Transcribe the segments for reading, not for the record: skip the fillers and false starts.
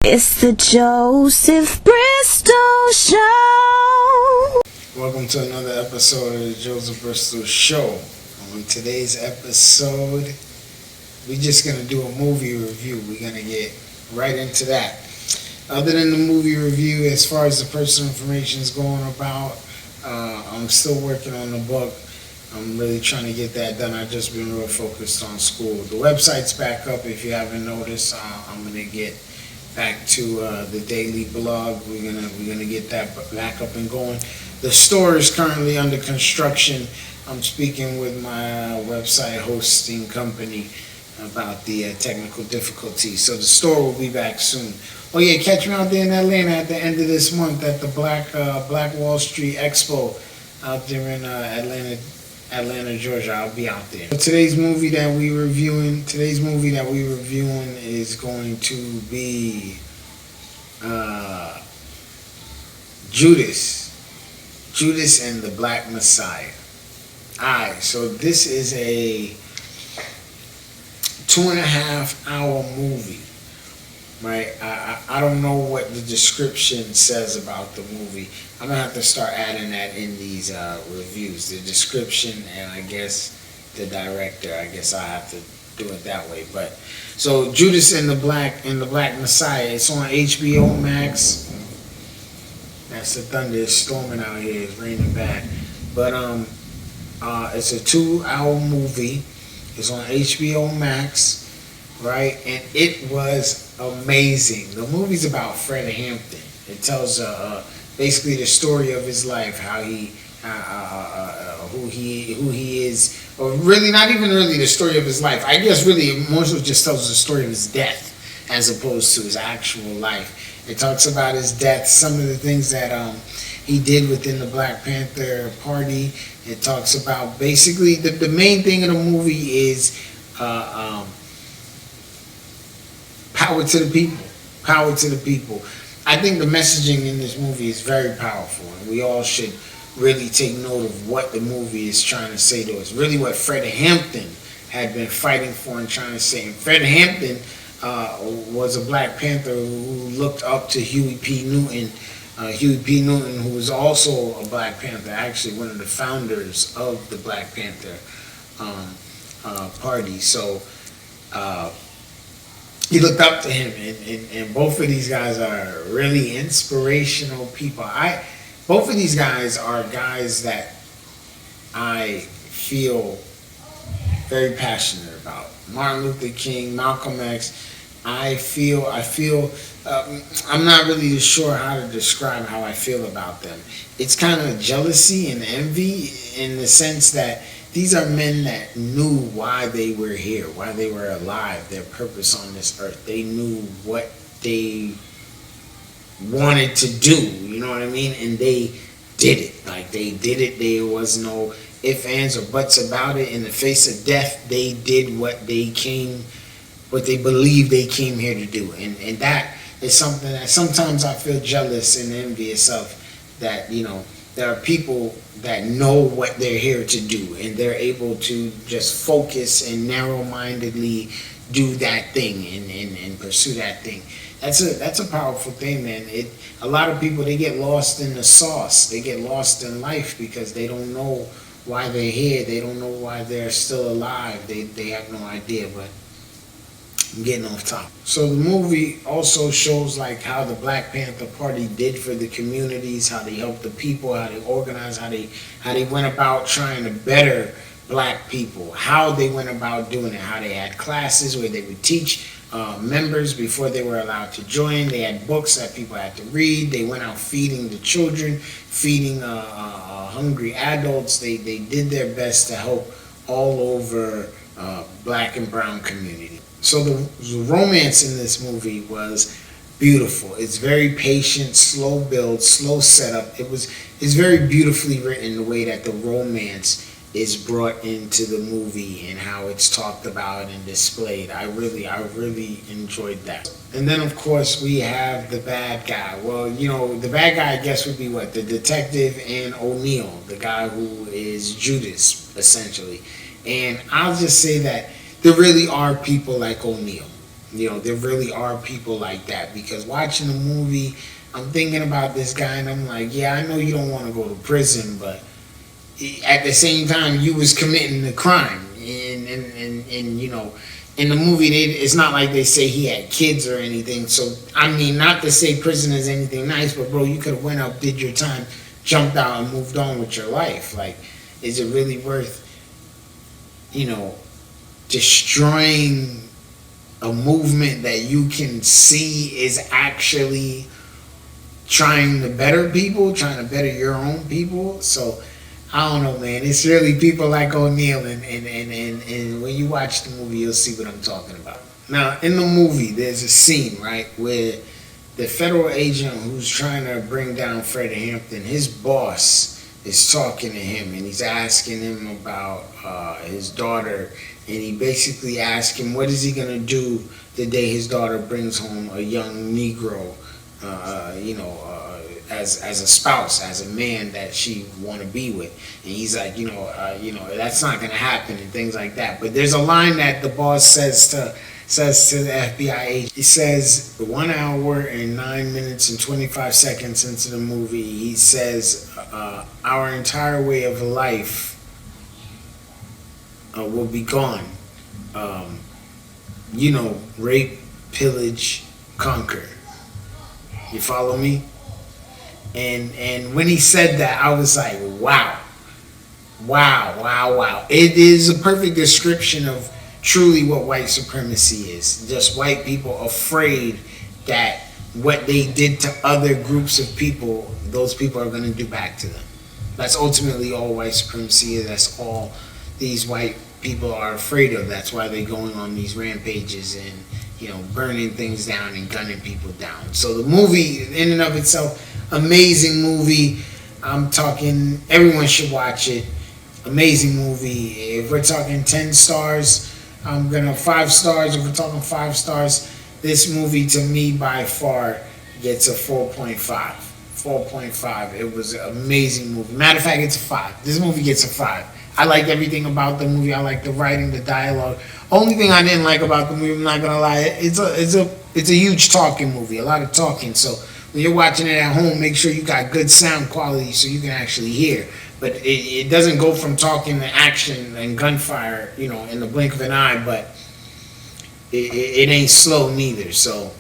It's the Joseph Bristol Show. Welcome to another episode of the Joseph Bristol Show. On today's episode, we're just going to do a movie review. We're going to get right into that. Other than the movie review, as far as the personal information is going about, I'm still working on the book. I'm really trying to get that done. I've just been real focused on school. The website's back up if you haven't noticed. I'm going to get back to the daily blog. We're gonna get that back up and going. The store is currently under construction. I'm speaking with my website hosting company about the technical difficulties. So the store will be back soon. Oh yeah, catch me out there in Atlanta at the end of this month at the Black Wall Street Expo out there in Atlanta, Georgia. I'll be out there. Today's movie that we're reviewing is going to be Judas and the Black Messiah. Alright, so this is a 2.5-hour movie. Right, I don't know what the description says about the movie. I'm gonna have to start adding that in these reviews. The description and I guess the director. I guess I have to do it that way. But so Judas and the Black Messiah. It's on HBO MAX. That's the thunder. It's storming out here. It's raining bad. But it's a 2-hour movie. It's on HBO MAX. Right, and it was amazing. The movie's about Fred Hampton. It tells basically the story of his life, how he, who he is, or really not even really the story of his life. I guess really more so just tells the story of his death as opposed to his actual life. It talks about his death, some of the things that he did within the Black Panther Party. It talks about basically the main thing of the movie is power to the people. Power to the people. I think the messaging in this movie is very powerful, and we all should really take note of what the movie is trying to say to us. Really what Fred Hampton had been fighting for and trying to say. And Fred Hampton was a Black Panther who looked up to Huey P. Newton. Huey P. Newton, who was also a Black Panther, actually one of the founders of the Black Panther Party. So he looked up to him, and both of these guys are really inspirational people. Both of these guys are guys that I feel very passionate about. Martin Luther King, Malcolm X. I feel. I'm not really sure how to describe how I feel about them. It's kind of jealousy and envy in the sense that these are men that knew why they were here, why they were alive, their purpose on this earth. They knew what they wanted to do, you know what I mean? And they did it. Like, they did it. There was no ifs, ands, or buts about it. In the face of death, they did what they believed they came here to do. And that is something that sometimes I feel jealous and envious of, that, you know, there are people that know what they're here to do, and they're able to just focus and narrow-mindedly do that thing and pursue that thing. That's a powerful thing, man. A lot of people, they get lost in the sauce. They get lost in life because they don't know why they're here. They don't know why they're still alive. They have no idea, but I'm getting off topic. So the movie also shows like how the Black Panther Party did for the communities, how they helped the people, how they organized, how they went about trying to better Black people, how they went about doing it, how they had classes where they would teach members before they were allowed to join. They had books that people had to read. They went out feeding the children, feeding hungry adults. They did their best to help all over Black and brown community. So the romance in this movie was beautiful. It's very patient, slow build, slow setup. It's very beautifully written, the way that the romance is brought into the movie and how it's talked about and displayed. I really enjoyed that. And then of course we have the bad guy. Well, you know, the bad guy I guess would be what? The detective and O'Neill, the guy who is Judas, essentially. And I'll just say that there really are people like O'Neill. There really are people like that, because watching the movie, I'm thinking about this guy and I'm like, yeah, I know you don't want to go to prison, but at the same time you was committing the crime. And in the movie, it's not like they say he had kids or anything. So, I mean, not to say prison is anything nice, but bro, you could have went up, did your time, jumped out, and moved on with your life. Like, is it really worth, destroying a movement that you can see is actually trying to better people, trying to better your own people? So, I don't know, man. It's really people like O'Neal, and when you watch the movie, you'll see what I'm talking about. Now, in the movie, there's a scene, right, where the federal agent who's trying to bring down Fred Hampton, his boss is talking to him, and he's asking him about his daughter, and he basically asks him, what is he going to do the day his daughter brings home a young Negro, as a spouse, as a man that she want to be with. And he's like, that's not going to happen, and things like that. But there's a line that the boss says to the FBI agent. He says, 1 hour and 9 minutes and 25 seconds into the movie, he says, our entire way of life will be gone. Rape, pillage, conquer. You follow me? And when he said that, I was like, wow. It is a perfect description of truly what white supremacy is. Just white people afraid that what they did to other groups of people, those people are going to do back to them. That's ultimately all white supremacy is. That's all these white people are afraid of. That's why they're going on these rampages and burning things down and gunning people down. So the movie, in and of itself, amazing movie. I'm talking, everyone should watch it. Amazing movie. If we're talking 10 stars, I'm gonna 5 stars. If we're talking 5 stars, this movie to me by far gets a 4.5. 4.5. It was an amazing movie. Matter of fact, it's a 5. This movie gets a 5. I liked everything about the movie. I liked the writing, the dialogue. Only thing I didn't like about the movie, I'm not gonna lie, it's a huge talking movie, a lot of talking. So when you're watching it at home, make sure you got good sound quality so you can actually hear. But it doesn't go from talking to action and gunfire, in the blink of an eye. But it ain't slow neither. So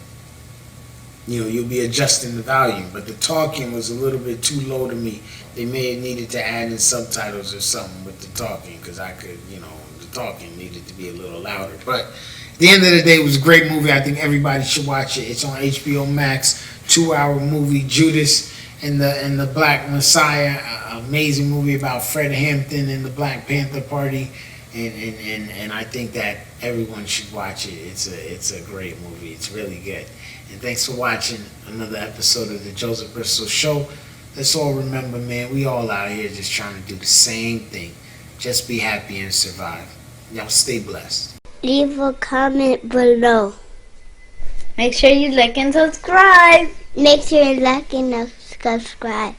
you'll be adjusting the volume. But the talking was a little bit too low to me. They may have needed to add in subtitles or something with the talking, because I could, the talking needed to be a little louder. But at the end of the day, it was a great movie. I think everybody should watch it. It's on HBO MAX. 2-hour movie, Judas and the Black Messiah. Amazing movie about Fred Hampton and the Black Panther Party. And I think that everyone should watch it. It's a great movie. It's really good. And thanks for watching another episode of the Joseph Bristol Show. Let's all remember, man, we all out here just trying to do the same thing. Just be happy and survive. Y'all stay blessed. Leave a comment below. Make sure you like and subscribe. Make sure you like and subscribe.